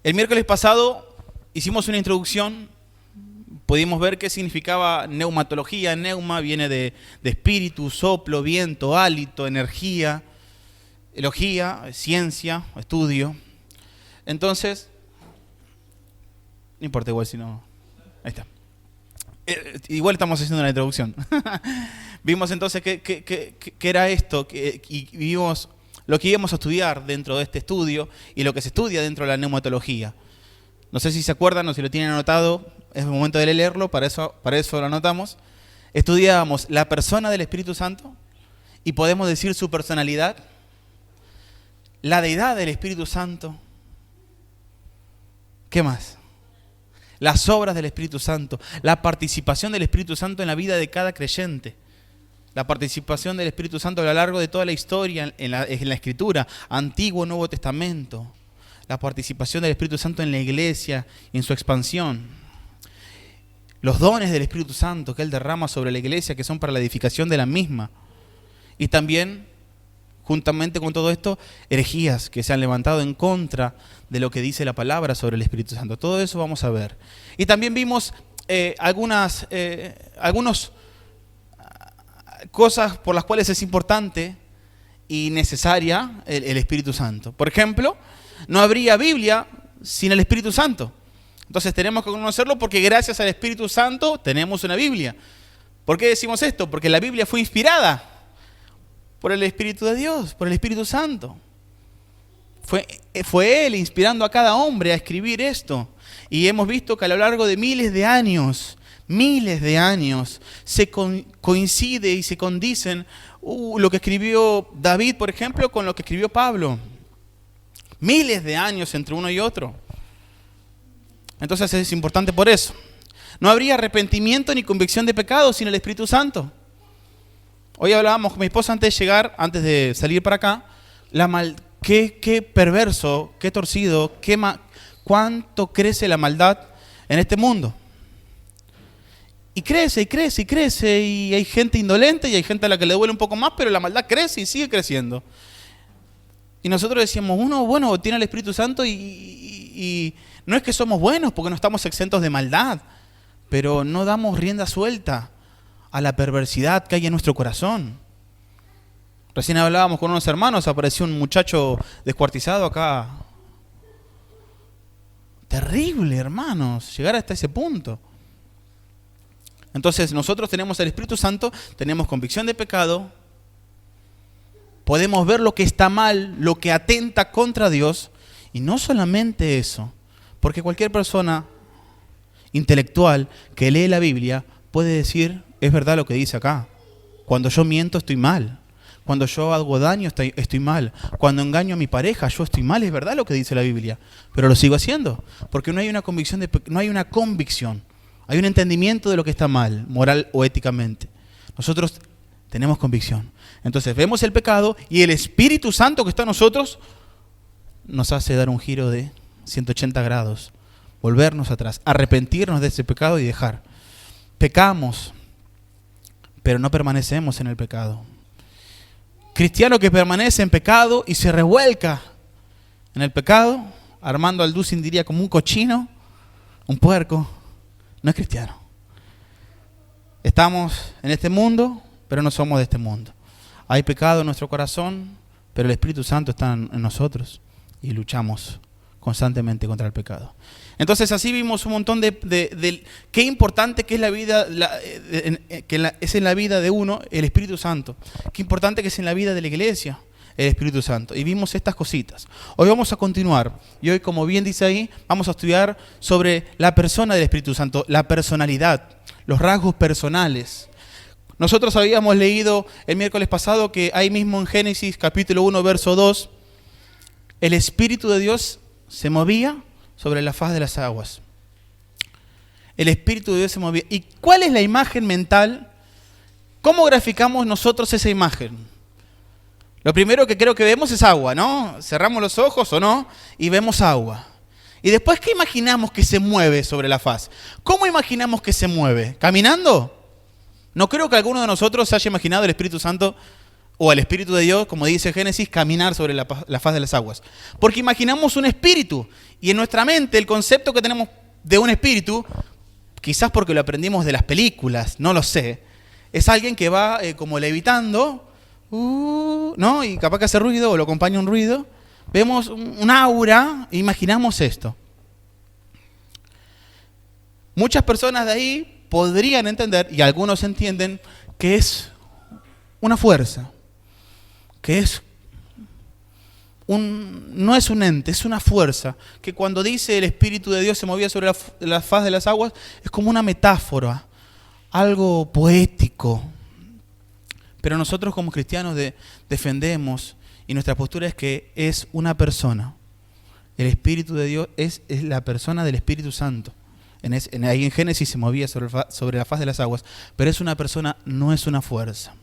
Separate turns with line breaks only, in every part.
El miércoles pasado hicimos una introducción, pudimos ver qué significaba neumatología. Neuma viene de espíritu, soplo, viento, hálito, energía, elogía, ciencia, estudio. Entonces, no importa igual si no... Ahí está. Igual estamos haciendo una introducción. Vimos entonces qué era esto y vimos lo que íbamos a estudiar dentro de este estudio y lo que se estudia dentro de la neumatología. No sé si se acuerdan o si lo tienen anotado, es el momento de leerlo, para eso lo anotamos. Estudiábamos la persona del Espíritu Santo y podemos decir su personalidad, la deidad del Espíritu Santo. ¿Qué más? Las obras del Espíritu Santo, la participación del Espíritu Santo en la vida de cada creyente. La participación del Espíritu Santo a lo largo de toda la historia en la Escritura, Antiguo y Nuevo Testamento. La participación del Espíritu Santo en la iglesia y en su expansión. Los dones del Espíritu Santo que Él derrama sobre la iglesia, que son para la edificación de la misma. Y también, juntamente con todo esto, herejías que se han levantado en contra de lo que dice la palabra sobre el Espíritu Santo. Todo eso vamos a ver. Y también vimos algunas cosas por las cuales es importante y necesaria el Espíritu Santo. Por ejemplo, no habría Biblia sin el Espíritu Santo. Entonces tenemos que conocerlo porque gracias al Espíritu Santo tenemos una Biblia. ¿Por qué decimos esto? Porque la Biblia fue inspirada por el Espíritu de Dios, por el Espíritu Santo. Fue Él inspirando a cada hombre a escribir esto. Y hemos visto que a lo largo de miles de años, se coincide y se condicen lo que escribió David, por ejemplo, con lo que escribió Pablo. Miles de años entre uno y otro. Entonces es importante por eso. No habría arrepentimiento ni convicción de pecado sin el Espíritu Santo. Hoy hablábamos con mi esposa antes de salir para acá, qué perverso, qué torcido, cuánto crece la maldad en este mundo. Y crece, y crece, y crece, y hay gente indolente y hay gente a la que le duele un poco más, pero la maldad crece y sigue creciendo. Y nosotros decíamos, uno tiene el Espíritu Santo y no es que somos buenos porque no estamos exentos de maldad, pero no damos rienda suelta a la perversidad que hay en nuestro corazón. Recién hablábamos con unos hermanos, apareció un muchacho descuartizado acá. Terrible, hermanos, llegar hasta ese punto. Entonces nosotros tenemos el Espíritu Santo, tenemos convicción de pecado, podemos ver lo que está mal, lo que atenta contra Dios, y no solamente eso, porque cualquier persona intelectual que lee la Biblia puede decir, es verdad lo que dice acá, cuando yo miento estoy mal, cuando yo hago daño estoy mal, cuando engaño a mi pareja yo estoy mal, es verdad lo que dice la Biblia, pero lo sigo haciendo, porque no hay una convicción, hay un entendimiento de lo que está mal, moral o éticamente. Nosotros tenemos convicción. Entonces vemos el pecado y el Espíritu Santo que está en nosotros nos hace dar un giro de 180 grados, volvernos atrás, arrepentirnos de ese pecado y dejar. Pecamos, pero no permanecemos en el pecado. Cristiano que permanece en pecado y se revuelca en el pecado, Armando Alducin diría como un cochino, un puerco, no es cristiano. Estamos en este mundo, pero no somos de este mundo. Hay pecado en nuestro corazón, pero el Espíritu Santo está en nosotros y luchamos constantemente contra el pecado. Entonces así vimos un montón de qué importante que es la vida, es en la vida de uno el Espíritu Santo. Qué importante que es en la vida de la iglesia el Espíritu Santo. Y vimos estas cositas. Hoy vamos a continuar. Y hoy, como bien dice ahí, vamos a estudiar sobre la persona del Espíritu Santo, la personalidad, los rasgos personales. Nosotros habíamos leído el miércoles pasado que ahí mismo en Génesis capítulo 1, verso 2, el Espíritu de Dios se movía sobre la faz de las aguas. El Espíritu de Dios se movía. ¿Y cuál es la imagen mental? ¿Cómo graficamos nosotros esa imagen? Lo primero que creo que vemos es agua, ¿no? Cerramos los ojos o no y vemos agua. Y después, ¿qué imaginamos que se mueve sobre la faz? ¿Cómo imaginamos que se mueve? ¿Caminando? No creo que alguno de nosotros haya imaginado el Espíritu Santo o el Espíritu de Dios, como dice Génesis, caminar sobre la faz de las aguas. Porque imaginamos un espíritu, y en nuestra mente el concepto que tenemos de un espíritu, quizás porque lo aprendimos de las películas, no lo sé, es alguien que va como levitando, ¿no? Y capaz que hace ruido o lo acompaña un ruido. Vemos un aura e imaginamos esto. Muchas personas de ahí podrían entender, y algunos entienden, que es una fuerza, que no es un ente, es una fuerza, que cuando dice el Espíritu de Dios se movía sobre la faz de las aguas, es como una metáfora, algo poético. Pero nosotros como cristianos defendemos, y nuestra postura es que es una persona. El Espíritu de Dios es la persona del Espíritu Santo. Ahí en Génesis se movía sobre la faz de las aguas, pero es una persona, no es una fuerza.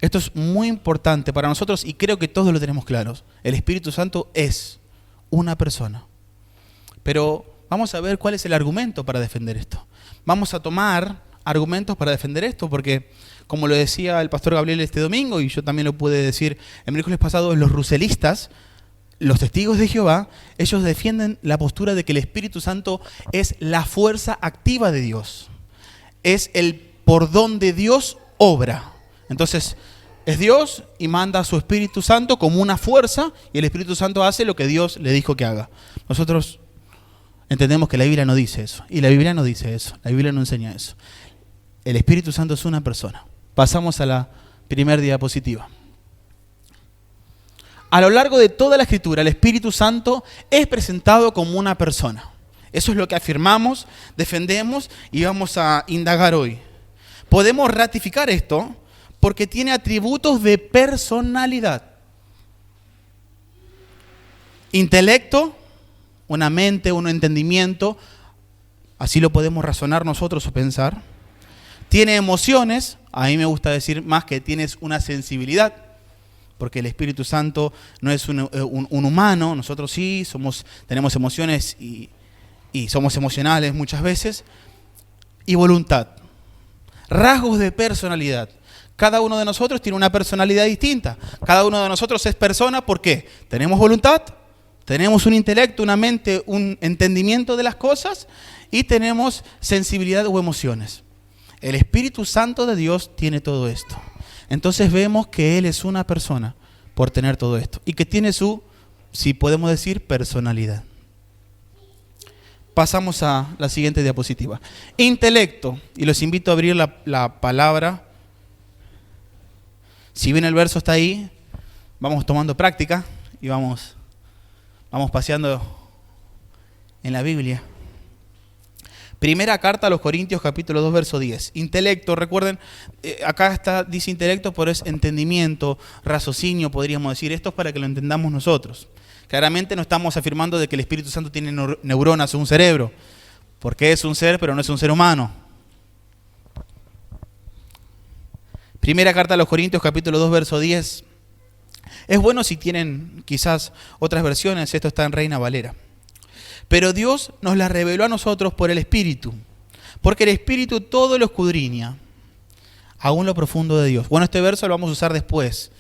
Esto es muy importante para nosotros y creo que todos lo tenemos claros. El Espíritu Santo es una persona. Pero vamos a ver cuál es el argumento para defender esto. Vamos a tomar argumentos para defender esto porque, como lo decía el pastor Gabriel este domingo, y yo también lo pude decir el miércoles pasado, los ruselistas, los testigos de Jehová, ellos defienden la postura de que el Espíritu Santo es la fuerza activa de Dios. Es el por donde Dios obra. Entonces, es Dios y manda a su Espíritu Santo como una fuerza y el Espíritu Santo hace lo que Dios le dijo que haga. Nosotros entendemos que la Biblia no dice eso. Y la Biblia no dice eso. La Biblia no enseña eso. El Espíritu Santo es una persona. Pasamos a la primera diapositiva. A lo largo de toda la Escritura, el Espíritu Santo es presentado como una persona. Eso es lo que afirmamos, defendemos y vamos a indagar hoy. Podemos ratificar esto porque tiene atributos de personalidad. Intelecto, una mente, un entendimiento, así lo podemos razonar nosotros o pensar. Tiene emociones, a mí me gusta decir más que tienes una sensibilidad, porque el Espíritu Santo no es un humano, nosotros sí tenemos emociones y somos emocionales muchas veces. Y voluntad, rasgos de personalidad. Cada uno de nosotros tiene una personalidad distinta. Cada uno de nosotros es persona, ¿por qué? Tenemos voluntad, tenemos un intelecto, una mente, un entendimiento de las cosas y tenemos sensibilidad o emociones. El Espíritu Santo de Dios tiene todo esto. Entonces vemos que Él es una persona por tener todo esto y que tiene su, si podemos decir, personalidad. Pasamos a la siguiente diapositiva. Intelecto, y los invito a abrir la palabra. Si bien el verso está ahí, vamos tomando práctica y vamos paseando en la Biblia. Primera carta a los Corintios, capítulo 2, verso 10. Intelecto, recuerden, acá dice intelecto, pero es entendimiento, raciocinio, podríamos decir. Esto es para que lo entendamos nosotros. Claramente no estamos afirmando de que el Espíritu Santo tiene neuronas o un cerebro, porque es un ser, pero no es un ser humano. Primera carta a los Corintios, capítulo 2, verso 10. Es bueno si tienen quizás otras versiones, esto está en Reina Valera. Pero Dios nos la reveló a nosotros por el Espíritu, porque el Espíritu todo lo escudriña, aún lo profundo de Dios. Bueno, este verso lo vamos a usar después,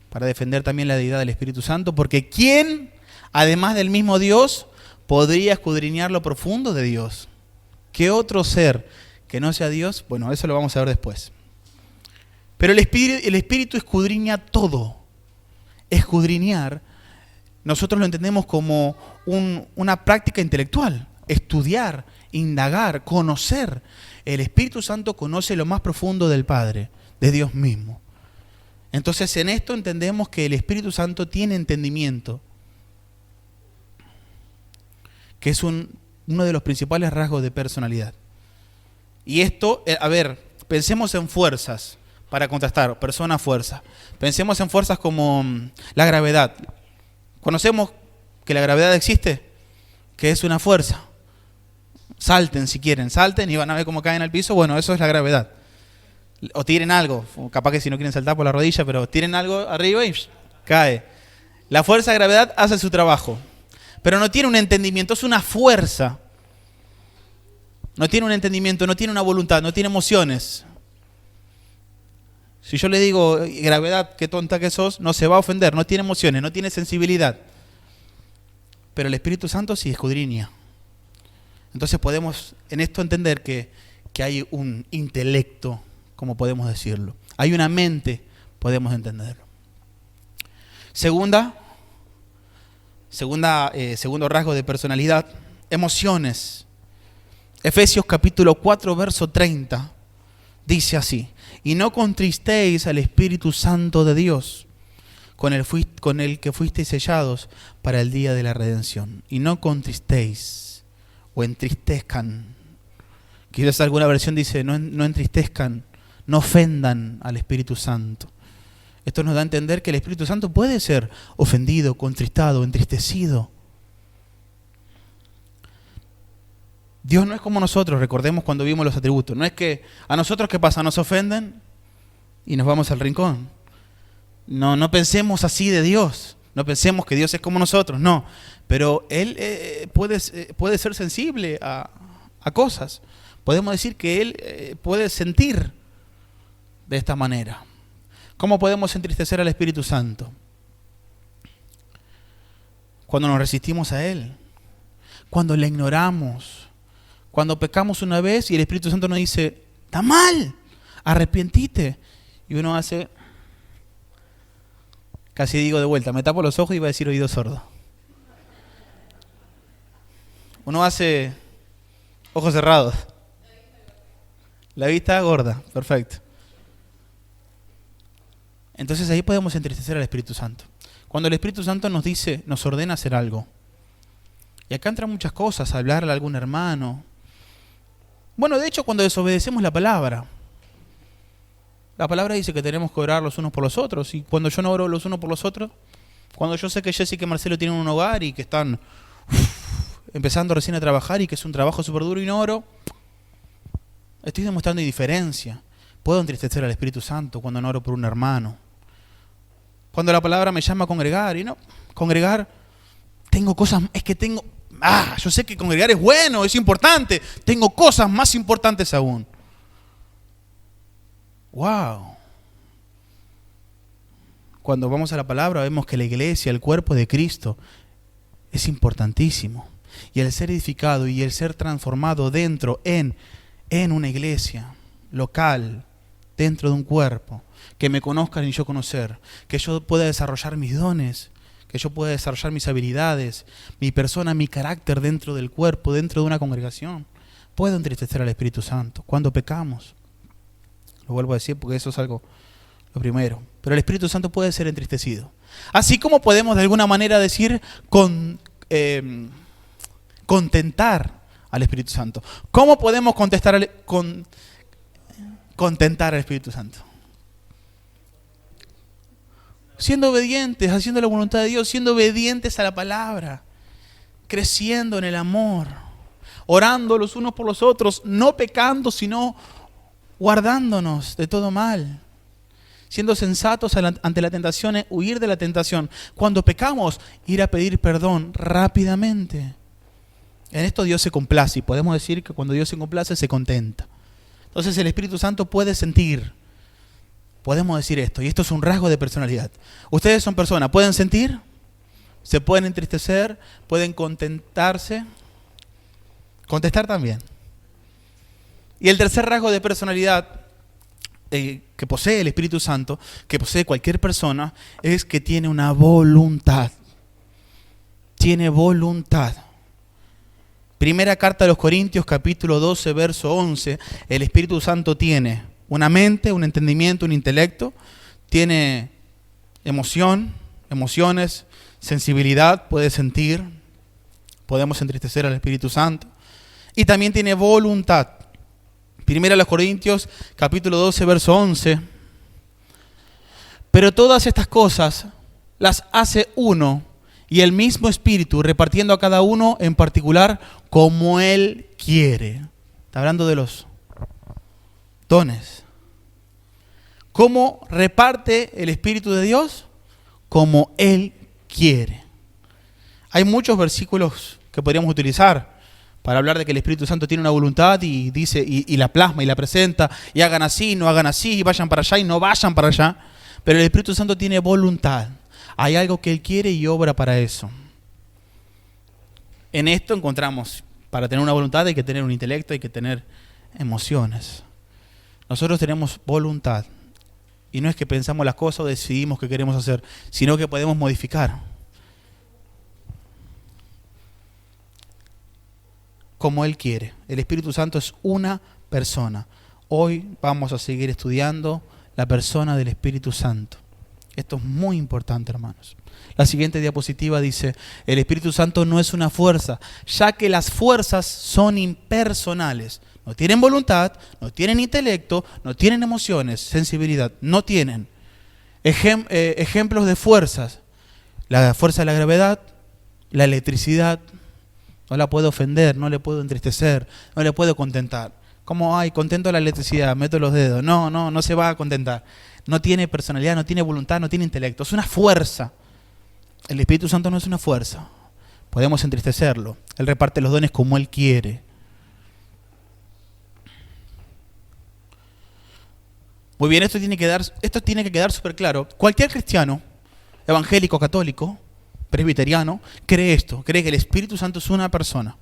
para defender también la deidad del Espíritu Santo, porque ¿quién, además del mismo Dios, podría escudriñar lo profundo de Dios? ¿Qué otro ser que no sea Dios? Bueno, eso lo vamos a ver después. Pero el Espíritu escudriña todo. Escudriñar, nosotros lo entendemos como una práctica intelectual. Estudiar, indagar, conocer. El Espíritu Santo conoce lo más profundo del Padre, de Dios mismo. Entonces en esto entendemos que el Espíritu Santo tiene entendimiento, que es uno de los principales rasgos de personalidad. Y esto, pensemos en fuerzas. Para contrastar, persona, fuerza. Pensemos en fuerzas como la gravedad. ¿Conocemos que la gravedad existe? Que es una fuerza. Salten si quieren, salten y van a ver cómo caen al piso. Bueno, eso es la gravedad. O tiren algo, capaz que si no quieren saltar por la rodilla, pero tiren algo arriba y cae. La fuerza de gravedad hace su trabajo. Pero no tiene un entendimiento, es una fuerza. No tiene un entendimiento, no tiene una voluntad, no tiene emociones. Si yo le digo, gravedad, qué tonta que sos, no se va a ofender, no tiene emociones, no tiene sensibilidad. Pero el Espíritu Santo sí escudriña. Entonces podemos en esto entender que hay un intelecto, como podemos decirlo. Hay una mente, podemos entenderlo. Segundo rasgo de personalidad, emociones. Efesios capítulo 4, verso 30, dice así: y no contristéis al Espíritu Santo de Dios, con el que fuisteis sellados para el día de la redención. Y no contristéis o entristezcan. Quizás alguna versión dice no entristezcan, no ofendan al Espíritu Santo. Esto nos da a entender que el Espíritu Santo puede ser ofendido, contristado, entristecido. Dios no es como nosotros, recordemos cuando vimos los atributos. No es que a nosotros, ¿qué pasa? Nos ofenden y nos vamos al rincón. No pensemos así de Dios. No pensemos que Dios es como nosotros, no. Pero Él puede ser sensible a cosas. Podemos decir que Él puede sentir de esta manera. ¿Cómo podemos entristecer al Espíritu Santo? Cuando nos resistimos a Él, cuando le ignoramos, cuando pecamos una vez y el Espíritu Santo nos dice, está mal, arrepentite. Y uno hace, casi digo de vuelta, me tapo los ojos y va a decir oído sordo. Uno hace ojos cerrados. La vista gorda, perfecto. Entonces ahí podemos entristecer al Espíritu Santo. Cuando el Espíritu Santo nos dice, nos ordena hacer algo. Y acá entran muchas cosas, hablarle a algún hermano. Bueno, de hecho, cuando desobedecemos la palabra dice que tenemos que orar los unos por los otros. Y cuando yo no oro los unos por los otros, cuando yo sé que Jessica y Marcelo tienen un hogar y que están empezando recién a trabajar y que es un trabajo súper duro y no oro, estoy demostrando indiferencia. Puedo entristecer al Espíritu Santo cuando no oro por un hermano. Cuando la palabra me llama a congregar, y no, congregar, yo sé que congregar es bueno, es importante, tengo cosas más importantes aún. ¡Wow! Cuando vamos a la palabra vemos que la iglesia, el cuerpo de Cristo, es importantísimo. Y el ser edificado y el ser transformado dentro, en una iglesia local, dentro de un cuerpo, que me conozcan y yo conocer, que yo pueda desarrollar mis dones, que yo pueda desarrollar mis habilidades, mi persona, mi carácter dentro del cuerpo, dentro de una congregación. Puedo entristecer al Espíritu Santo cuando pecamos. Lo vuelvo a decir porque eso es lo primero. Pero el Espíritu Santo puede ser entristecido. Así como podemos de alguna manera decir contentar al Espíritu Santo. ¿Cómo podemos contentar al Espíritu Santo? Siendo obedientes, haciendo la voluntad de Dios, siendo obedientes a la palabra, creciendo en el amor, orando los unos por los otros, no pecando, sino guardándonos de todo mal, siendo sensatos ante la tentación, huir de la tentación. Cuando pecamos, ir a pedir perdón rápidamente. En esto Dios se complace y podemos decir que cuando Dios se complace, se contenta. Entonces el Espíritu Santo puede sentir. Podemos decir esto, y esto es un rasgo de personalidad. Ustedes son personas, ¿pueden sentir? ¿Se pueden entristecer? ¿Pueden contentarse? Contestar también. Y el tercer rasgo de personalidad que posee el Espíritu Santo, que posee cualquier persona, es que tiene una voluntad. Tiene voluntad. Primera carta de los Corintios, capítulo 12, verso 11, el Espíritu Santo tiene una mente, un entendimiento, un intelecto, tiene emociones, sensibilidad, puede sentir, podemos entristecer al Espíritu Santo, y también tiene voluntad. Primera a los Corintios, capítulo 12, verso 11, pero todas estas cosas las hace uno y el mismo Espíritu, repartiendo a cada uno en particular como Él quiere. Está hablando de los dones. ¿Cómo reparte el Espíritu de Dios? Como Él quiere. Hay muchos versículos que podríamos utilizar para hablar de que el Espíritu Santo tiene una voluntad y dice, y la plasma y la presenta, y hagan así, no hagan así, y vayan para allá y no vayan para allá. Pero el Espíritu Santo tiene voluntad. Hay algo que Él quiere y obra para eso. En esto encontramos, para tener una voluntad hay que tener un intelecto, hay que tener emociones. Nosotros tenemos voluntad. Y no es que pensamos las cosas o decidimos qué queremos hacer, sino que podemos modificar. Como Él quiere. El Espíritu Santo es una persona. Hoy vamos a seguir estudiando la persona del Espíritu Santo. Esto es muy importante, hermanos. La siguiente diapositiva dice, el Espíritu Santo no es una fuerza, ya que las fuerzas son impersonales. No tienen voluntad, no tienen intelecto, no tienen emociones, sensibilidad, no tienen. Ejemplos de fuerzas. La fuerza de la gravedad, la electricidad. No la puedo ofender, no le puedo entristecer, no le puedo contentar. ¿Cómo hay? Contento la electricidad, meto los dedos. No se va a contentar. No tiene personalidad, no tiene voluntad, no tiene intelecto. Es una fuerza. El Espíritu Santo no es una fuerza. Podemos entristecerlo. Él reparte los dones como Él quiere. Muy bien, esto tiene que quedar súper claro. Cualquier cristiano, evangélico, católico, presbiteriano, cree esto, cree que el Espíritu Santo es una persona.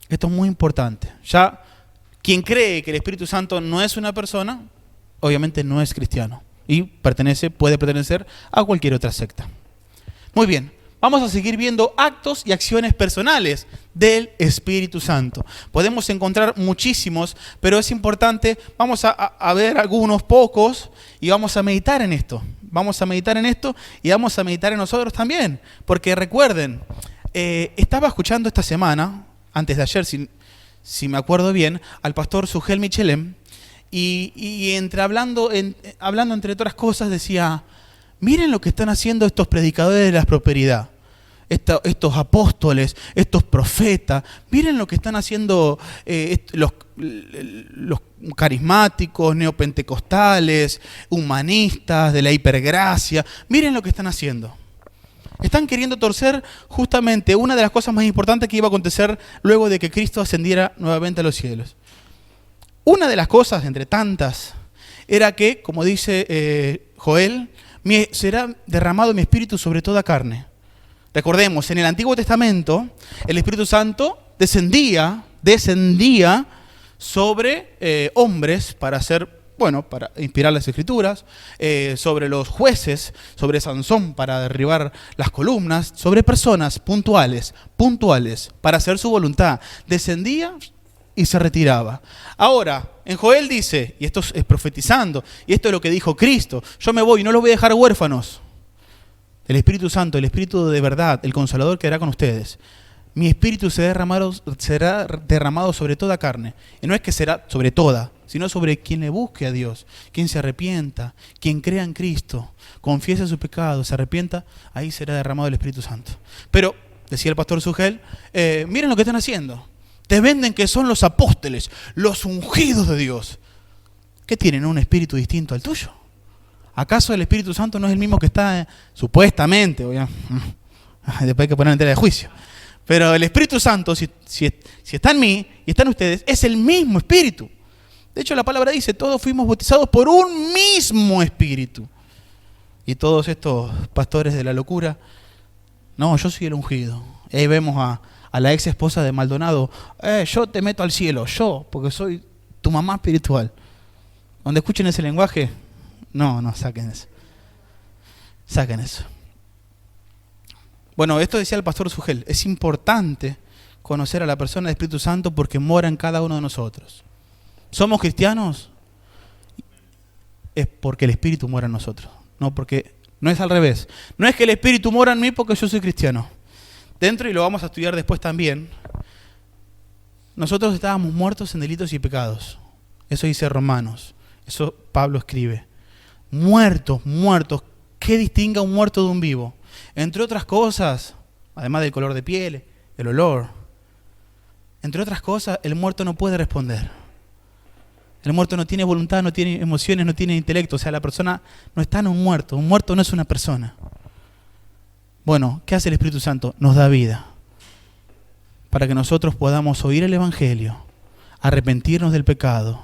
Esto es muy importante. Ya quien cree que el Espíritu Santo no es una persona, obviamente no es cristiano y puede pertenecer a cualquier otra secta. Muy bien, vamos a seguir viendo actos y acciones personales del Espíritu Santo. Podemos encontrar muchísimos, pero es importante, vamos a ver algunos pocos y vamos a meditar en esto. Vamos a meditar en esto y vamos a meditar en nosotros también. Porque recuerden, estaba escuchando esta semana, antes de ayer, si me acuerdo bien, al pastor Sugel Michelem, y hablando entre otras cosas decía, miren lo que están haciendo estos predicadores de la prosperidad. Estos apóstoles, estos profetas, miren lo que están haciendo los carismáticos, neopentecostales, humanistas, de la hipergracia, miren lo que están haciendo. Están queriendo torcer justamente una de las cosas más importantes que iba a acontecer luego de que Cristo ascendiera nuevamente a los cielos. Una de las cosas, entre tantas, era que, como dice Joel, será derramado mi espíritu sobre toda carne. Recordemos, en el Antiguo Testamento, el Espíritu Santo descendía sobre hombres para inspirar las Escrituras, sobre los jueces, sobre Sansón para derribar las columnas, sobre personas puntuales, para hacer su voluntad. Descendía y se retiraba. Ahora, en Joel dice, y esto es profetizando, y esto es lo que dijo Cristo, yo me voy y no los voy a dejar huérfanos. El Espíritu Santo, el Espíritu de verdad, el Consolador quedará con ustedes. Mi Espíritu será derramado sobre toda carne. Y no es que será sobre toda, sino sobre quien le busque a Dios, quien se arrepienta, quien crea en Cristo, confiese sus pecados, se arrepienta, ahí será derramado el Espíritu Santo. Pero, decía el pastor Sugel, miren lo que están haciendo. Te venden que son los apóstoles, los ungidos de Dios. ¿Qué tienen? ¿Un espíritu distinto al tuyo? ¿Acaso el Espíritu Santo no es el mismo que está supuestamente? Después hay que poner en tela de juicio. Pero el Espíritu Santo, si está en mí y está en ustedes, es el mismo Espíritu. De hecho, la palabra dice, todos fuimos bautizados por un mismo Espíritu. Y todos estos pastores de la locura, no, yo soy el ungido. Y ahí vemos a la ex esposa de Maldonado, yo te meto al cielo, yo, porque soy tu mamá espiritual. Cuando escuchen ese lenguaje, no, saquen eso. Saquen eso. Bueno, esto decía el pastor Sugel, es importante conocer a la persona del Espíritu Santo porque mora en cada uno de nosotros. ¿Somos cristianos? Es porque el Espíritu mora en nosotros. No es al revés. No es que el Espíritu mora en mí porque yo soy cristiano. Dentro, y lo vamos a estudiar después también, nosotros estábamos muertos en delitos y pecados. Eso dice Romanos. Eso Pablo escribe. Muertos. ¿Qué distingue a un muerto de un vivo? Entre otras cosas, además del color de piel, el olor, entre otras cosas, el muerto no puede responder. El muerto no tiene voluntad, no tiene emociones, no tiene intelecto. O sea, la persona no está en un muerto. Un muerto no es una persona. Bueno, ¿qué hace el Espíritu Santo? Nos da vida. para que nosotros podamos oír el Evangelio, arrepentirnos del pecado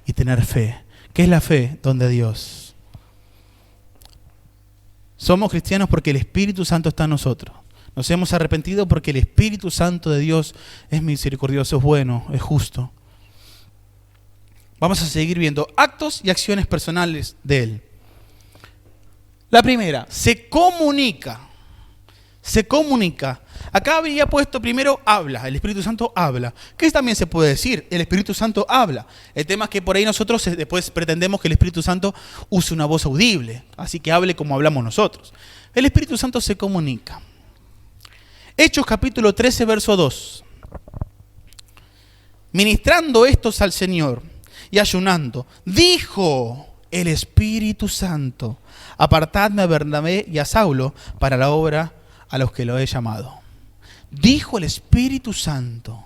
y tener fe. ¿Qué es la fe? Don de Dios. Somos cristianos porque el Espíritu Santo está en nosotros. Nos hemos arrepentido porque el Espíritu Santo de Dios es misericordioso, es bueno, es justo. Vamos a seguir viendo actos y acciones personales de Él. La primera, se comunica. Se comunica. Acá habría puesto primero habla, el Espíritu Santo habla. ¿Qué también se puede decir? El Espíritu Santo habla. El tema es que por ahí nosotros después pretendemos que el Espíritu Santo use una voz audible, así que hable como hablamos nosotros. El Espíritu Santo se comunica. Hechos capítulo 13, verso 2. Ministrando estos al Señor y ayunando, dijo el Espíritu Santo: apartadme a Bernabé y a Saulo para la obra a los que lo he llamado. Dijo el Espíritu Santo.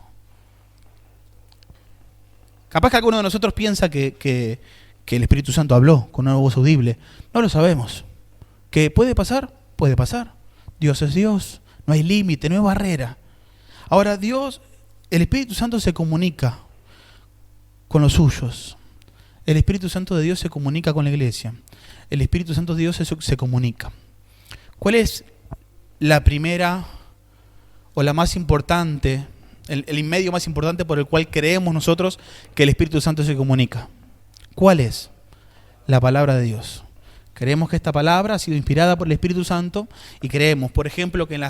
Capaz que alguno de nosotros piensa que el Espíritu Santo habló con una voz audible. No lo sabemos. ¿Que puede pasar? Puede pasar. Dios es Dios. No hay límite, no hay barrera. Ahora Dios, el Espíritu Santo se comunica con los suyos. El Espíritu Santo de Dios se comunica con la iglesia. El Espíritu Santo de Dios se comunica. ¿Cuál es la primera o la más importante, el medio más importante por el cual creemos nosotros que el Espíritu Santo se comunica? ¿Cuál es? La palabra de Dios. Creemos que esta palabra ha sido inspirada por el Espíritu Santo y creemos, por ejemplo, que en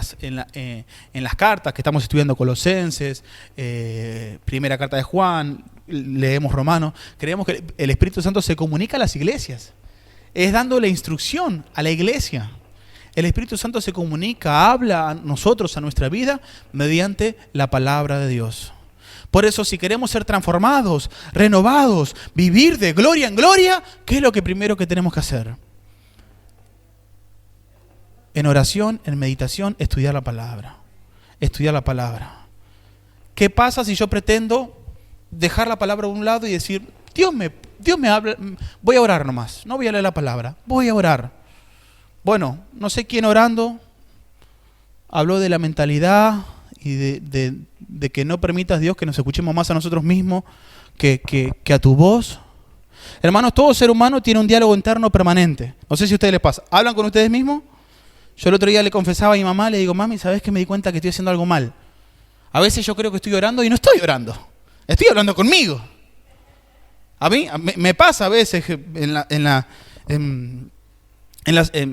las cartas que estamos estudiando, Colosenses, primera carta de Juan, leemos Romanos, creemos que el Espíritu Santo se comunica a las iglesias. Es dándole instrucción a la iglesia. El Espíritu Santo se comunica, habla a nosotros, a nuestra vida, mediante la palabra de Dios. Por eso, si queremos ser transformados, renovados, vivir de gloria en gloria, ¿qué es lo que primero que tenemos que hacer? En oración, en meditación, estudiar la palabra. Estudiar la palabra. ¿Qué pasa si yo pretendo dejar la palabra a un lado y decir, Dios me habla, voy a orar nomás, no voy a leer la palabra, voy a orar? Bueno, no sé quién orando habló de la mentalidad y de que no permitas, Dios, que nos escuchemos más a nosotros mismos que a tu voz. Hermanos, todo ser humano tiene un diálogo interno permanente. No sé si a ustedes les pasa. ¿Hablan con ustedes mismos? Yo el otro día le confesaba a mi mamá, le digo, mami, ¿sabes que me di cuenta que estoy haciendo algo mal? A veces yo creo que estoy orando y no estoy orando. Estoy hablando conmigo. A mí me pasa a veces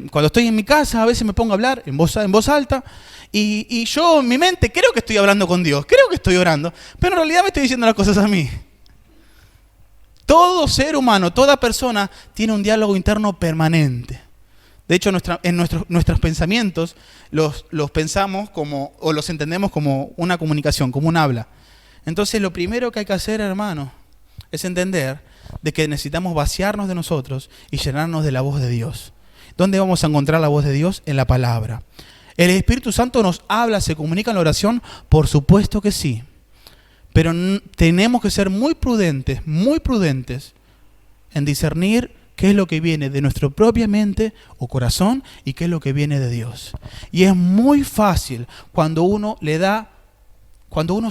cuando estoy en mi casa, a veces me pongo a hablar en voz alta y yo en mi mente creo que estoy hablando con Dios, creo que estoy orando, pero en realidad me estoy diciendo las cosas a mí. Todo ser humano, toda persona tiene un diálogo interno permanente. De hecho, nuestros pensamientos los pensamos como, o los entendemos como una comunicación, como un habla. Entonces, lo primero que hay que hacer, hermano, es entender de que necesitamos vaciarnos de nosotros y llenarnos de la voz de Dios. ¿Dónde vamos a encontrar la voz de Dios? En la palabra. ¿El Espíritu Santo nos habla, se comunica en la oración? Por supuesto que sí. Pero tenemos que ser muy prudentes en discernir qué es lo que viene de nuestra propia mente o corazón y qué es lo que viene de Dios. Y es muy fácil cuando uno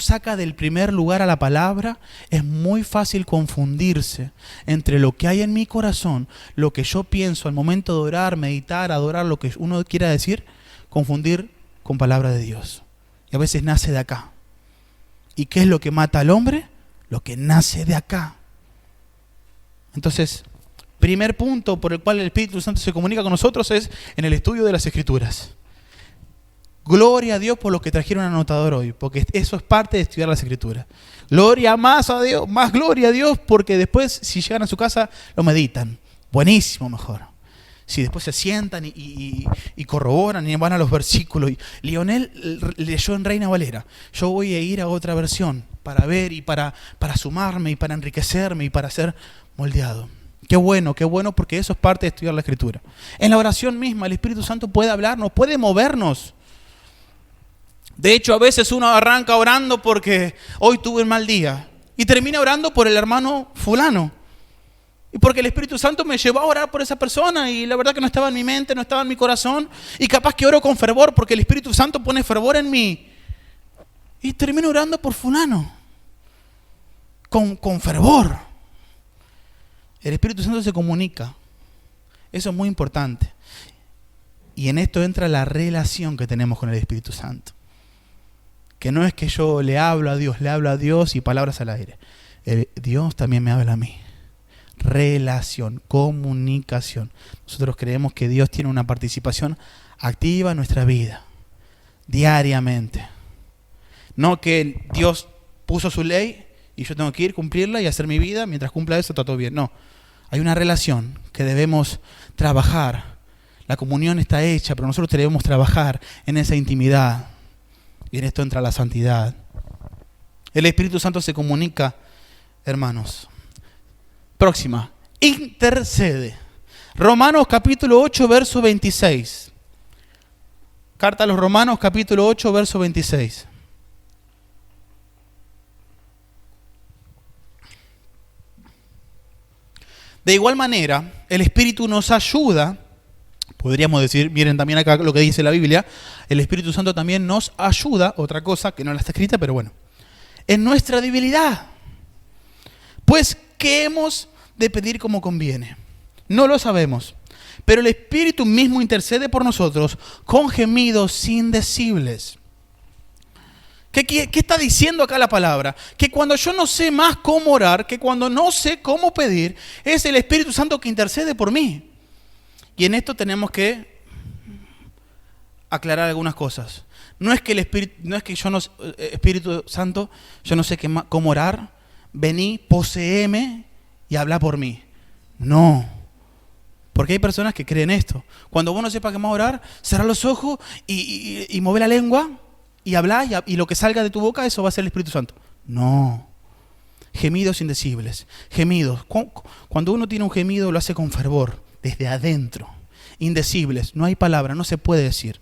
saca del primer lugar a la palabra, es muy fácil confundirse entre lo que hay en mi corazón, lo que yo pienso al momento de orar, meditar, adorar, lo que uno quiera decir, confundir con palabra de Dios. Y a veces nace de acá. ¿Y qué es lo que mata al hombre? Lo que nace de acá. Entonces, primer punto por el cual el Espíritu Santo se comunica con nosotros es en el estudio de las Escrituras. Gloria a Dios por los que trajeron anotador hoy, porque eso es parte de estudiar las Escrituras. Gloria más a Dios, más gloria a Dios, porque después si llegan a su casa lo meditan. Buenísimo, mejor. Si después se sientan y corroboran y van a los versículos. Lionel leyó en Reina Valera. Yo voy a ir a otra versión para ver y para sumarme y para enriquecerme y para ser moldeado. Qué bueno, porque eso es parte de estudiar la Escritura. En la oración misma el Espíritu Santo puede hablarnos, puede movernos. De hecho, a veces uno arranca orando porque hoy tuve un mal día y termina orando por el hermano fulano. Y porque el Espíritu Santo me llevó a orar por esa persona y la verdad que no estaba en mi mente, no estaba en mi corazón. Y capaz que oro con fervor porque el Espíritu Santo pone fervor en mí. Y termino orando por fulano. Con fervor. El Espíritu Santo se comunica. Eso es muy importante. Y en esto entra la relación que tenemos con el Espíritu Santo. Que no es que yo le hablo a Dios y palabras al aire. Dios también me habla a mí. Relación, comunicación. Nosotros creemos que Dios tiene una participación activa en nuestra vida, diariamente. No que Dios puso su ley y yo tengo que ir, cumplirla y hacer mi vida, mientras cumpla eso está todo bien. No, hay una relación que debemos trabajar. La comunión está hecha, pero nosotros debemos trabajar en esa intimidad. Y en esto entra la santidad. El Espíritu Santo se comunica, hermanos. Próxima, intercede. Romanos capítulo 8, verso 26. Carta a los Romanos capítulo 8, verso 26. De igual manera, el Espíritu nos ayuda. Podríamos decir, miren también acá lo que dice la Biblia, el Espíritu Santo también nos ayuda, otra cosa que no la está escrita, pero bueno, en nuestra debilidad. Pues, ¿qué hemos de pedir como conviene? No lo sabemos, pero el Espíritu mismo intercede por nosotros con gemidos indecibles. ¿Qué está diciendo acá la palabra? Que cuando yo no sé más cómo orar, que cuando no sé cómo pedir, es el Espíritu Santo que intercede por mí. Y en esto tenemos que aclarar algunas cosas. No es que Espíritu Santo, yo no sé cómo orar, vení, poseeme y habla por mí. No. Porque hay personas que creen esto. Cuando vos no sepas cómo orar, cerrá los ojos y mover la lengua y hablar y lo que salga de tu boca, eso va a ser el Espíritu Santo. No. Gemidos indecibles. Gemidos. Cuando uno tiene un gemido, lo hace con fervor. Desde adentro, indecibles, no hay palabra, no se puede decir.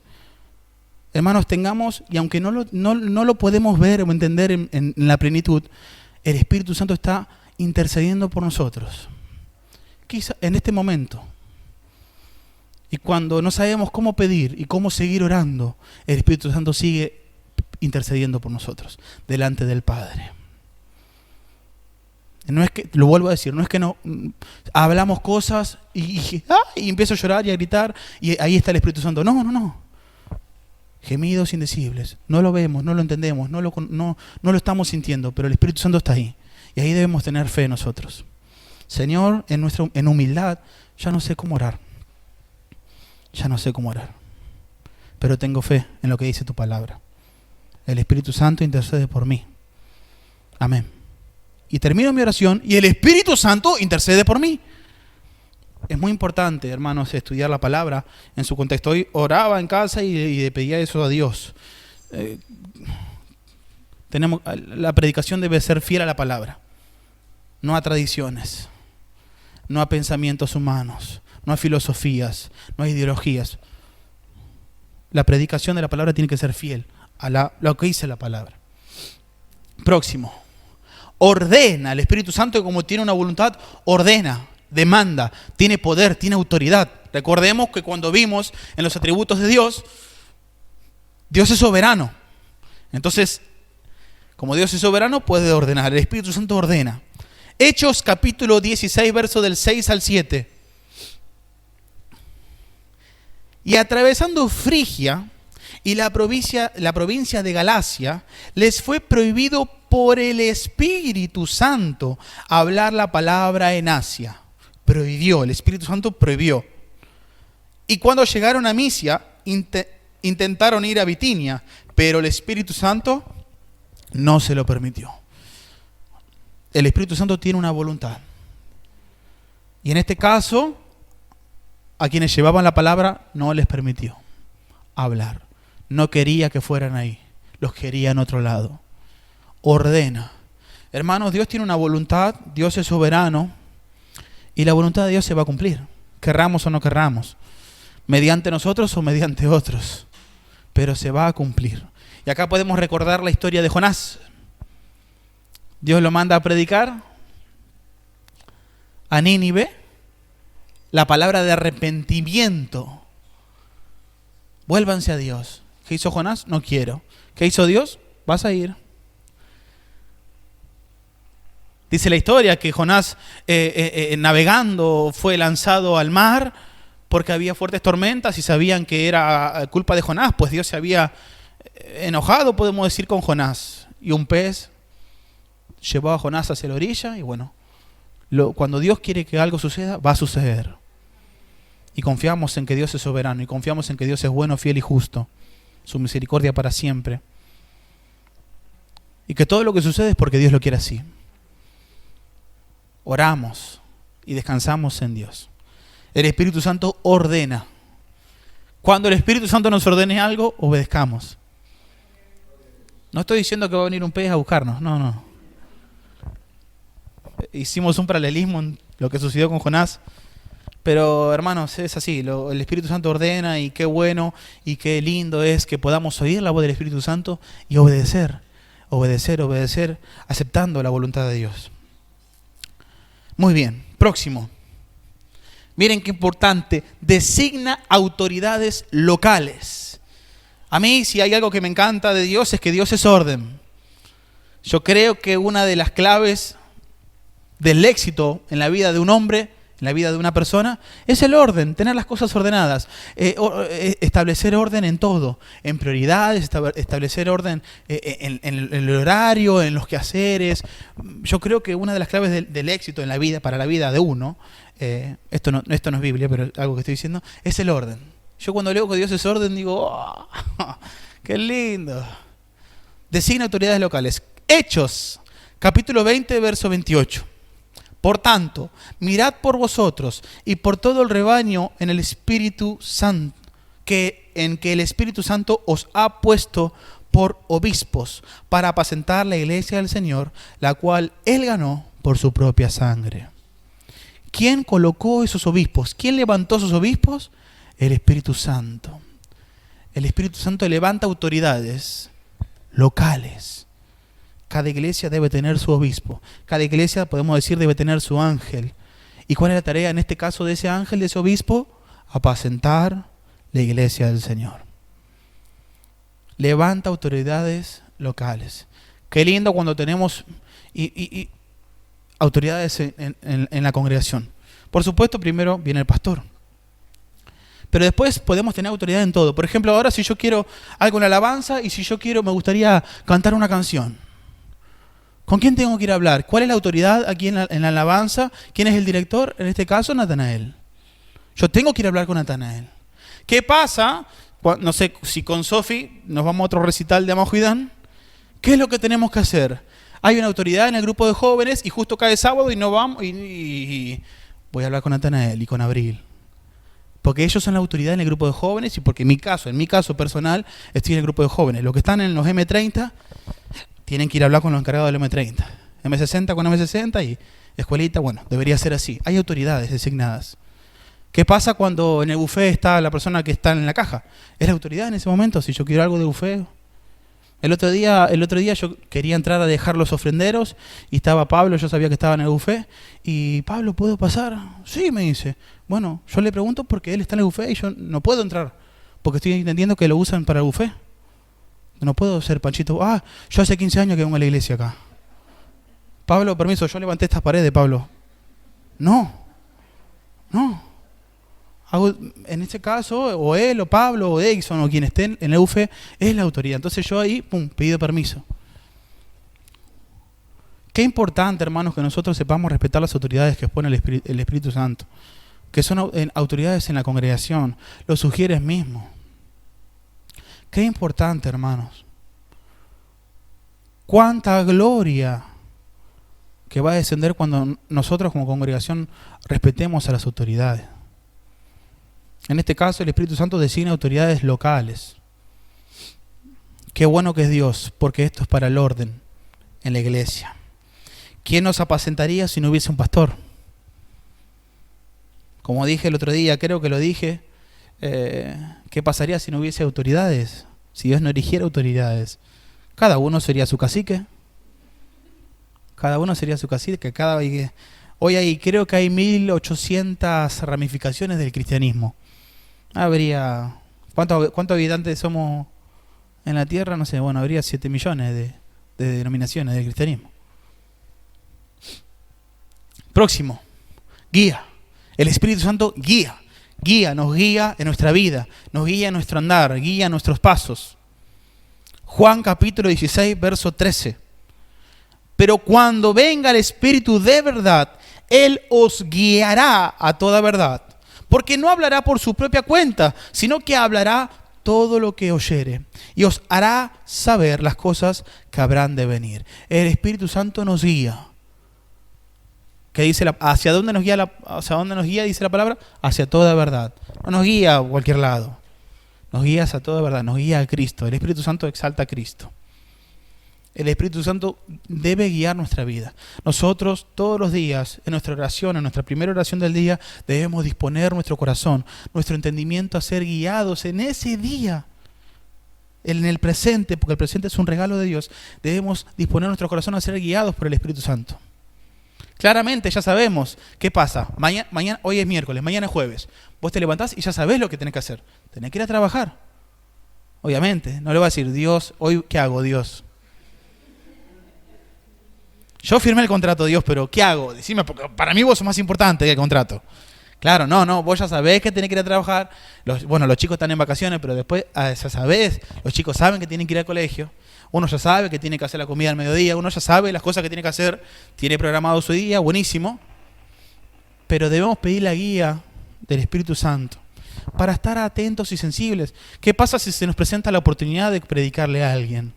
Hermanos, tengamos, y aunque no lo podemos ver o entender en la plenitud, el Espíritu Santo está intercediendo por nosotros. Quizá en este momento. Y cuando no sabemos cómo pedir y cómo seguir orando, el Espíritu Santo sigue intercediendo por nosotros, delante del Padre. No es que, lo vuelvo a decir, no es que no hablamos cosas y empiezo a llorar y a gritar y ahí está el Espíritu Santo. No. Gemidos indecibles. No lo vemos, no lo entendemos, no lo estamos sintiendo, pero el Espíritu Santo está ahí. Y ahí debemos tener fe nosotros. Señor, en humildad, ya no sé cómo orar. Pero tengo fe en lo que dice tu palabra. El Espíritu Santo intercede por mí. Amén. Y termino mi oración y el Espíritu Santo intercede por mí. Es muy importante, hermanos, estudiar la palabra en su contexto. Hoy oraba en casa y le pedía eso a Dios. La predicación debe ser fiel a la palabra, no a tradiciones, no a pensamientos humanos, no a filosofías, no a ideologías. La predicación de la palabra tiene que ser fiel a lo que dice la palabra. Próximo. Ordena. El Espíritu Santo, como tiene una voluntad, ordena, demanda, tiene poder, tiene autoridad. Recordemos que cuando vimos en los atributos de Dios, Dios es soberano. Entonces, como Dios es soberano, puede ordenar. El Espíritu Santo ordena. Hechos capítulo 16, verso del 6 al 7. Y atravesando Frigia y la provincia de Galacia, les fue prohibido por el Espíritu Santo hablar la palabra en Asia. Prohibió, el Espíritu Santo prohibió. Y cuando llegaron a Misia, intentaron ir a Bitinia, pero el Espíritu Santo no se lo permitió. El Espíritu Santo tiene una voluntad. Y en este caso, a quienes llevaban la palabra no les permitió hablar. No quería que fueran ahí. Los quería en otro lado. Ordena. Hermanos, Dios tiene una voluntad, Dios es soberano y la voluntad de Dios se va a cumplir, querramos o no querramos, mediante nosotros o mediante otros, pero se va a cumplir. Y acá podemos recordar la historia de Jonás. Dios lo manda a predicar a Nínive la palabra de arrepentimiento. Vuélvanse a Dios. ¿Qué hizo Jonás? No quiero. ¿Qué hizo Dios? vas a ir. Dice la historia que Jonás navegando fue lanzado al mar porque había fuertes tormentas y sabían que era culpa de Jonás, pues Dios se había enojado, podemos decir, con Jonás. Y un pez llevó a Jonás hacia la orilla y bueno, cuando Dios quiere que algo suceda, va a suceder. Y confiamos en que Dios es soberano y confiamos en que Dios es bueno, fiel y justo. Su misericordia para siempre. Y que todo lo que sucede es porque Dios lo quiere así. Oramos y descansamos en Dios. El Espíritu Santo ordena. Cuando el Espíritu Santo nos ordene algo, obedezcamos. No estoy diciendo que va a venir un pez a buscarnos, no. Hicimos un paralelismo en lo que sucedió con Jonás. Pero hermanos, es así, el Espíritu Santo ordena y qué bueno y qué lindo es que podamos oír la voz del Espíritu Santo y obedecer, aceptando la voluntad de Dios. Muy bien, próximo. Miren qué importante, designa autoridades locales. A mí, si hay algo que me encanta de Dios, es que Dios es orden. Yo creo que una de las claves del éxito en la vida de un hombre, en la vida de una persona, es el orden, tener las cosas ordenadas, establecer orden en todo, en prioridades, establecer orden en el horario, en los quehaceres. Yo creo que una de las claves del éxito en la vida, para la vida de uno, esto no es Biblia, pero algo que estoy diciendo, es el orden. Yo cuando leo que Dios es orden, digo, oh, ¡qué lindo! Designa autoridades locales. Hechos, capítulo 20, verso 28. Por tanto, mirad por vosotros y por todo el rebaño en el Espíritu Santo, en que el Espíritu Santo os ha puesto por obispos para apacentar la iglesia del Señor, la cual Él ganó por su propia sangre. ¿Quién colocó esos obispos? ¿Quién levantó esos obispos? El Espíritu Santo. El Espíritu Santo levanta autoridades locales. Cada iglesia debe tener su obispo. Cada iglesia, podemos decir, debe tener su ángel. ¿Y cuál es la tarea en este caso de ese ángel, de ese obispo? Apacentar la iglesia del Señor. Levanta autoridades locales. Qué lindo cuando tenemos autoridades en la congregación. Por supuesto, primero viene el pastor. Pero después podemos tener autoridad en todo. Por ejemplo, ahora si yo quiero algo en alabanza y si yo me gustaría cantar una canción. ¿Con quién tengo que ir a hablar? ¿Cuál es la autoridad aquí en la alabanza? ¿Quién es el director? En este caso, Natanael. Yo tengo que ir a hablar con Natanael. ¿Qué pasa? No sé si con Sofi nos vamos a otro recital de Amajuidán. ¿Qué es lo que tenemos que hacer? Hay una autoridad en el grupo de jóvenes y justo cae sábado y no vamos y voy a hablar con Natanael y con Abril. Porque ellos son la autoridad en el grupo de jóvenes y porque en mi caso personal, estoy en el grupo de jóvenes. Los que están en los M30 tienen que ir a hablar con los encargados del M30. M60 con M60 y escuelita, bueno, debería ser así. Hay autoridades designadas. ¿Qué pasa cuando en el buffet está la persona que está en la caja? ¿Es la autoridad en ese momento? Si yo quiero algo de buffet. El otro día yo quería entrar a dejar los ofrenderos y estaba Pablo, yo sabía que estaba en el buffet. Y Pablo, ¿puedo pasar? Sí, me dice. Bueno, yo le pregunto porque él está en el buffet y yo no puedo entrar. Porque estoy entendiendo que lo usan para el buffet. No puedo ser Panchito. Yo hace 15 años que vengo a la iglesia acá. Pablo, permiso, yo levanté estas paredes, Pablo. No. En este caso, o él, o Pablo, o Edison, o quien esté en el buffet, es la autoridad. Entonces yo ahí, pido permiso. Qué importante, hermanos, que nosotros sepamos respetar las autoridades que expone el Espíritu Santo. Que son autoridades en la congregación. Lo sugieres mismo. Qué importante, hermanos. Cuánta gloria que va a descender cuando nosotros como congregación respetemos a las autoridades. En este caso, el Espíritu Santo designa autoridades locales. Qué bueno que es Dios, porque esto es para el orden en la iglesia. ¿Quién nos apacentaría si no hubiese un pastor? Como dije el otro día, creo que lo dije, ¿qué pasaría si no hubiese autoridades? Si Dios no erigiera autoridades. Cada uno sería su cacique. Hoy creo que hay 1800 ramificaciones del cristianismo. ¿Cuántos habitantes somos En la tierra, no sé, bueno, habría 7 millones de denominaciones del cristianismo. Próximo, guía. El Espíritu Santo guía. Nos guía en nuestra vida, nos guía en nuestro andar, guía nuestros pasos. Juan capítulo 16, verso 13. Pero cuando venga el Espíritu de verdad, Él os guiará a toda verdad. Porque no hablará por su propia cuenta, sino que hablará todo lo que oyere. Y os hará saber las cosas que habrán de venir. El Espíritu Santo nos guía. ¿Qué dice ¿hacia dónde nos guía hacia dónde nos guía, dice la palabra? Hacia toda verdad. No nos guía a cualquier lado. Nos guía hacia toda verdad, nos guía a Cristo. El Espíritu Santo exalta a Cristo. El Espíritu Santo debe guiar nuestra vida. Nosotros todos los días, en nuestra oración, en nuestra primera oración del día, debemos disponer nuestro corazón, nuestro entendimiento a ser guiados en ese día. En el presente, porque el presente es un regalo de Dios, debemos disponer nuestro corazón a ser guiados por el Espíritu Santo. Claramente ya sabemos qué pasa. Mañana, hoy es miércoles, mañana es jueves. Vos te levantás y ya sabés lo que tenés que hacer. Tenés que ir a trabajar. Obviamente, no le voy a decir, Dios, hoy ¿qué hago, Dios? Yo firmé el contrato, Dios, pero ¿qué hago? Decime, porque para mí vos sos más importante que el contrato. Claro, no, vos ya sabés que tenés que ir a trabajar. Los chicos están en vacaciones, pero después ya sabés, los chicos saben que tienen que ir al colegio. Uno ya sabe que tiene que hacer la comida al mediodía, uno ya sabe las cosas que tiene que hacer, tiene programado su día, buenísimo. Pero debemos pedir la guía del Espíritu Santo para estar atentos y sensibles. ¿Qué pasa si se nos presenta la oportunidad de predicarle a alguien?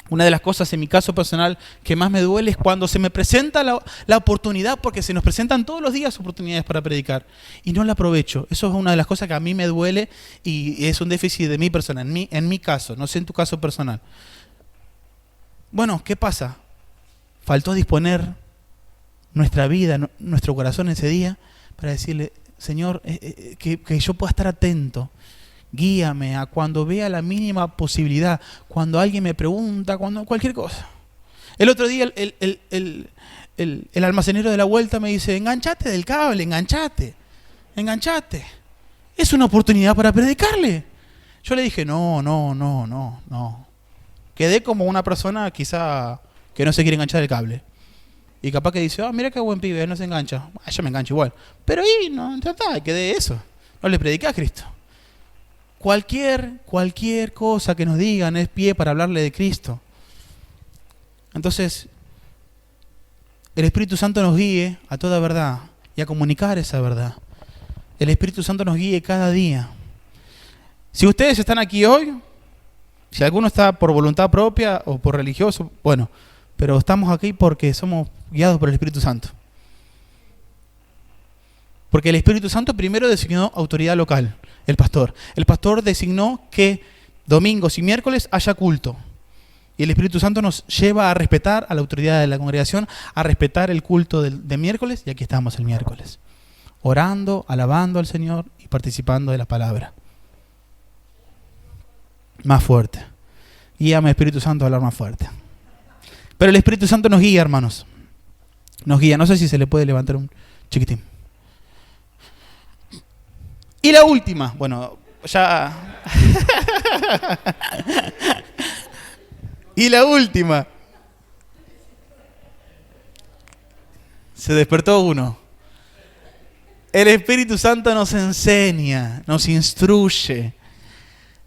Una de las cosas en mi caso personal que más me duele es cuando se me presenta la oportunidad, porque se nos presentan todos los días oportunidades para predicar y no la aprovecho. Eso es una de las cosas que a mí me duele y es un déficit de mi persona, en mi caso, no sé en tu caso personal. Bueno, ¿qué pasa? Faltó disponer nuestra vida, nuestro corazón ese día para decirle, Señor, que yo pueda estar atento. Guíame a cuando vea la mínima posibilidad, cuando alguien me pregunta, cuando cualquier cosa. El otro día el almacenero de la vuelta me dice, enganchate del cable, enganchate. Es una oportunidad para predicarle. Yo le dije, no. Quedé como una persona quizá que no se quiere enganchar el cable. Y capaz que dice, mira qué buen pibe, no se engancha. Yo me engancho igual. Pero ahí, no, ya está, quedé eso. No le prediqué a Cristo. Cualquier cosa que nos digan es pie para hablarle de Cristo. Entonces, el Espíritu Santo nos guíe a toda verdad y a comunicar esa verdad. El Espíritu Santo nos guíe cada día. Si ustedes están aquí hoy, si alguno está por voluntad propia o por religioso, bueno, pero estamos aquí porque somos guiados por el Espíritu Santo. Porque el Espíritu Santo primero designó autoridad local, el pastor. El pastor designó que domingos y miércoles haya culto. Y el Espíritu Santo nos lleva a respetar a la autoridad de la congregación, a respetar el culto de miércoles, y aquí estamos el miércoles. Orando, alabando al Señor y participando de la palabra. Más fuerte. Guíame, Espíritu Santo, a hablar más fuerte. Pero el Espíritu Santo nos guía, hermanos. Nos guía. No sé si se le puede levantar un chiquitín. Y la última, bueno, ya... y la última. Se despertó uno. El Espíritu Santo nos enseña, nos instruye.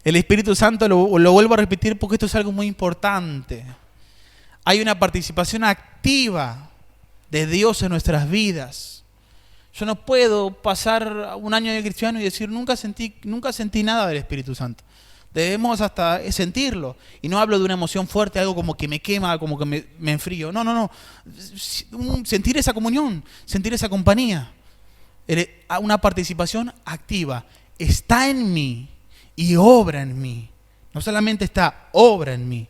El Espíritu Santo, lo vuelvo a repetir porque esto es algo muy importante. Hay una participación activa de Dios en nuestras vidas. Yo no puedo pasar un año de cristiano y decir nunca sentí nada del Espíritu Santo. Debemos hasta sentirlo. Y no hablo de una emoción fuerte, algo como que me quema, como que me enfrío. No. Sentir esa comunión, sentir esa compañía. Una participación activa. Está en mí y obra en mí. No solamente está, obra en mí.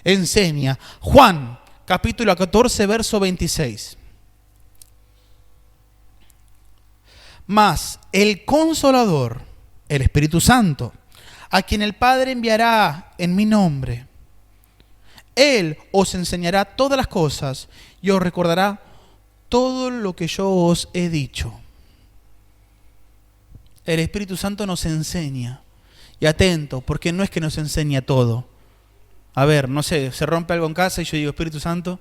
Enseña. Juan, capítulo 14, verso 26. Mas el Consolador, el Espíritu Santo, a quien el Padre enviará en mi nombre, Él os enseñará todas las cosas y os recordará todo lo que yo os he dicho. El Espíritu Santo nos enseña y atento, porque no es que nos enseña todo. A ver, no sé, se rompe algo en casa y yo digo, Espíritu Santo,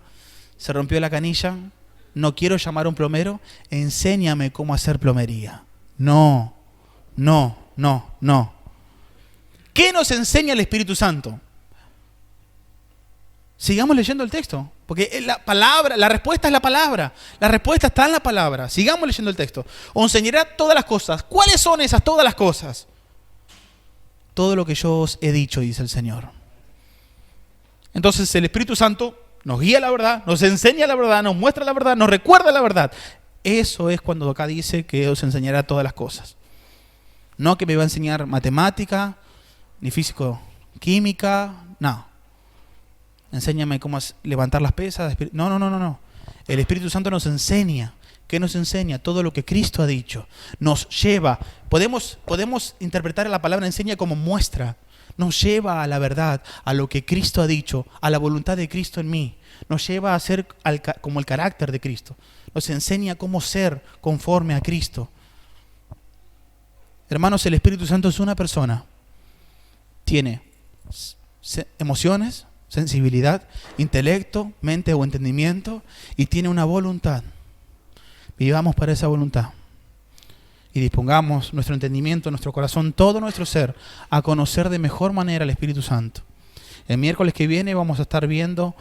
se rompió la canilla, no quiero llamar a un plomero, enséñame cómo hacer plomería. No. ¿Qué nos enseña el Espíritu Santo? Sigamos leyendo el texto, porque la respuesta es la palabra. La respuesta está en la palabra. Sigamos leyendo el texto. Os enseñará todas las cosas. ¿Cuáles son esas todas las cosas? Todo lo que yo os he dicho, dice el Señor. Entonces el Espíritu Santo nos guía a la verdad, nos enseña la verdad, nos muestra la verdad, nos recuerda la verdad. Eso es cuando acá dice que os enseñará todas las cosas. No que me va a enseñar matemática, ni físico, química, no. Enséñame cómo levantar las pesas. No. El Espíritu Santo nos enseña. ¿Qué nos enseña? Todo lo que Cristo ha dicho. Nos lleva. Podemos interpretar la palabra enseña como muestra. Nos lleva a la verdad, a lo que Cristo ha dicho, a la voluntad de Cristo en mí. Nos lleva a ser como el carácter de Cristo. Nos enseña cómo ser conforme a Cristo. Hermanos, el Espíritu Santo es una persona. Tiene emociones, sensibilidad, intelecto, mente o entendimiento, y tiene una voluntad. Vivamos para esa voluntad y dispongamos nuestro entendimiento, nuestro corazón, todo nuestro ser a conocer de mejor manera al Espíritu Santo. El miércoles que viene vamos a estar viendo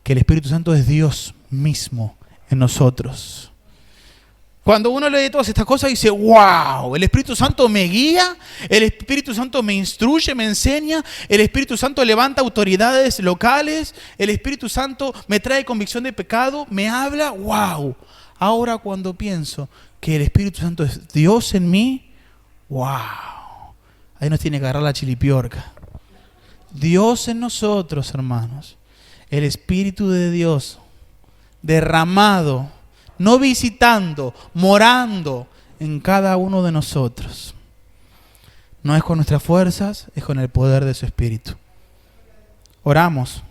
que el Espíritu Santo es Dios mismo en nosotros. Cuando uno lee todas estas cosas dice, wow, el Espíritu Santo me guía, el Espíritu Santo me instruye, me enseña, el Espíritu Santo levanta autoridades locales, el Espíritu Santo me trae convicción de pecado, me habla, wow. Ahora cuando pienso que el Espíritu Santo es Dios en mí, wow, ahí nos tiene que agarrar la chilipiorca. Dios en nosotros, hermanos, el Espíritu de Dios derramado, no visitando, morando en cada uno de nosotros. No es con nuestras fuerzas, es con el poder de su Espíritu. Oramos.